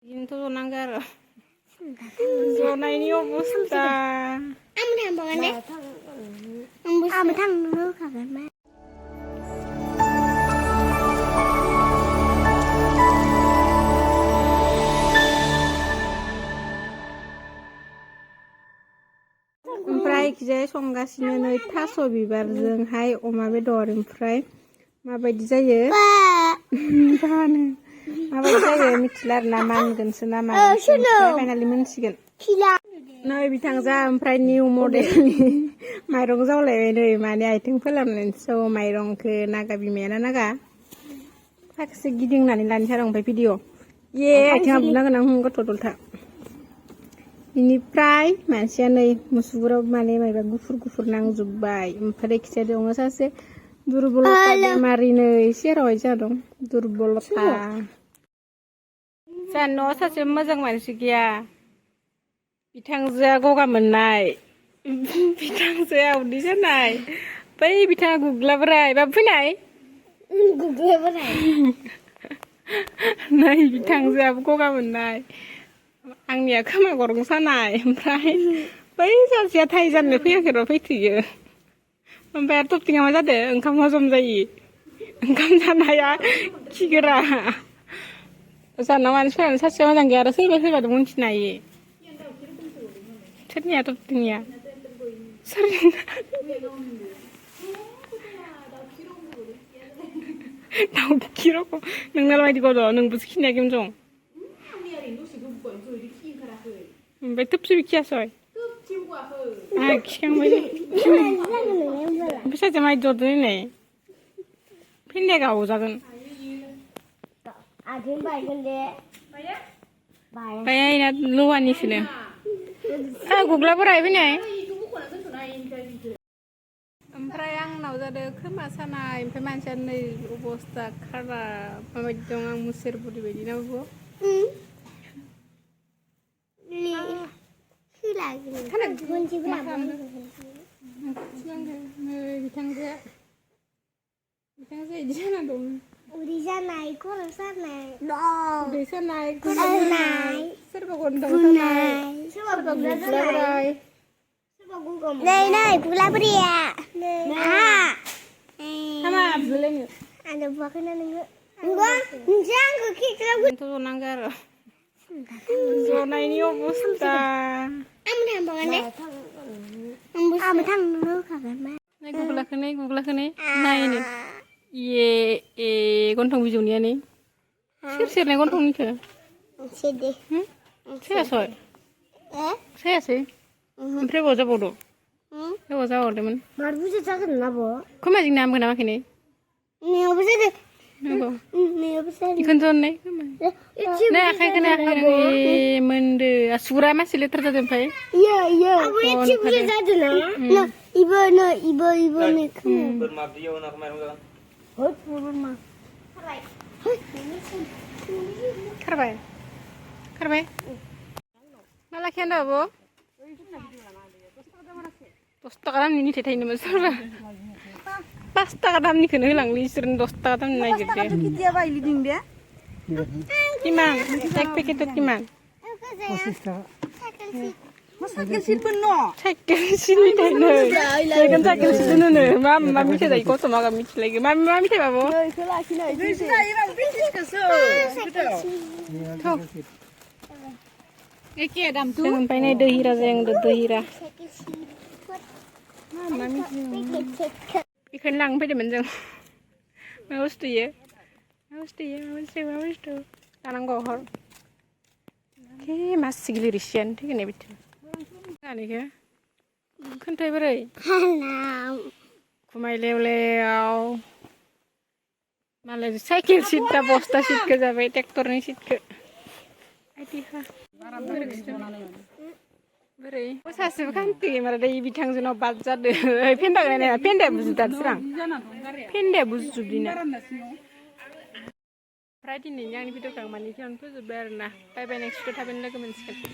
Itu nanggar. Zona ini অবস্থা আমি থামবো কেন আমি থামবো খাবেন মা ओमफ्राय खिजाय संगासिनो नै थास' बिबारजोंहाय अमा बेदर ओमफ्राय माबायदि जायो बानो माबायदि जायो मिथिला आरोना मानगोनसो ना मागोनसो फाइनालि मोनसिगोन नै बिथांजा ओमफ्राय निउ मडेलनि माइरं जावलायबाय नै माने आथिं फोलाबनानैसो माइरंखौ नागा बिमायाना नागा फाखसे गिदिंनानै लानोसै आरो ओमफ्राय भिडिअ ये आथिं आबुनांगोन आं गथ' दलथा बेनिफ्राय मानसिया नै मुसुगुराव माने माबा गुफुर गुफुर नांजोब्बाय ओमफ्राय खिथिया दङ सासे दुरबलता बेमारि नै सेरावहाय जा दं दुरबलता जा न' सासे मोजां मानसि गैया बिथांजोआ गगा मोननाय बिथांजोआ उदै जानाय बै बिथाङा गुग्लाबोराय बा फैनाय गुग्लाबोराय नै बिथांजोआबो गगा मोननाय आंनिया खोमा गरं सानाय ओमफ्राय बै सासेया थाइ जानो फैयाखै र' फैथ'यो ओमफ्राय आरो टपटिंआ मा जादों ओंखाम हजम जायि ओंखाम जानाया खिगोरा जाना मानसिफोरानो सासेया मोजां गैया आरो सोरबा सोरबा मिन्थिनो हायो सोरनिया टपटिंनिया दाउखि रखम नोंनालाय मायदि गद' नोंबोसो खिनायाखैमोन जं ओमफ्राय थोबसे खियासै आंहा खिखांबाय ओमफ्राय सासेया मायदि जदों नै फेन्दाया गावजागोन आथिं बायगोन दे बाय ना लवानिसोनो गुग्लाबोराय फैनाय ओमफ्राय आंनाव जादों खोमा सानाय ओमफ्राय मानसिया नै अबस्था खाराब माबायदि दं आं मुसेर बुरि बायदि ना बाबु बिथांजोआ बिदि जाना दं उदै जानाय खर' सानाय उदै सानाय खर' सानाय सोरबा गन्थं सानाय सोरबा गुग्लाबोराय नै नै गुग्लाबोराया हामा बुलायनो आंनो बुवाखैना नोङो नोंसो आंखौ खेख्राव जनांगौ आरो जनायनि अबस्था आंबो थांबो होखागोन मा गुग्लाखौ नायनो ये ए गन्थं बिजौनिया नै सोर सेरनाय गन्थंनिखौ सायासै ओमफ्राय बहा जाबावदो बहा जाबावदोंमोन मार बुरजा जागोन ना बो खोमाजों नाम मोनामाखै नै नैयावबो जादों इखौनो जन्नाय नै आखाइखौनो मोन्दो आसुगुरा मासे लेथ्रा जादों ओमफ्राय एसे बुरजा जादों ना इबो नै इबो नै बोरमा बियाव ना माइरं जागोन बोरमा खारबाय माला खेन्दा आब' 10 थाखा दामनि निथाय थायोमोन सोरबा 5 थाखा दामनिखौनो होलांलै इसोरनो 10 थाखा दामनि नागिरदो किमान एक पेकेटआव किमान 25 थाखा साइकेल सिटबो न' साइकेल सिटनिफ्रायनो जायगोन साइकेल सिटनो मा मा मिथाइ जायो गथ' मागा मिथिलायगो मा मा मिथाइ बाबु इखौ लाखिनाय इखौ जायोबा बिस्किटखौसो एखे दाम जों ओमफ्राय नै दैहिराजों दैहिरा मा मिथियो बेखौनो लांनो फैदोंमोन जों मा बुस्थु जानांगौ हर के मासि गिलिर इसेयानो थैगोन बिथु जानायखौ खोन्थाय बोरै खुमाय लेवलेव मालाय साइकेल सिटटा बस्ता सिटखौ जाबाय ट्रेक्टरनि सिटखौ बोरै सासेबो खान्थि मारा दै बिथांजोनाव बाद जादों फेन्दा गायनाया फेन्दाया बुजुदासो फेन्दाया बुजुजोबदिना ओमफ्राय दिनैनि आंनि भिडिअखौ आं माने फोजोबबाय आरोना बाय बाय नेक्स्ट भिडिअ थाबैनो लोगो मोनसिगोन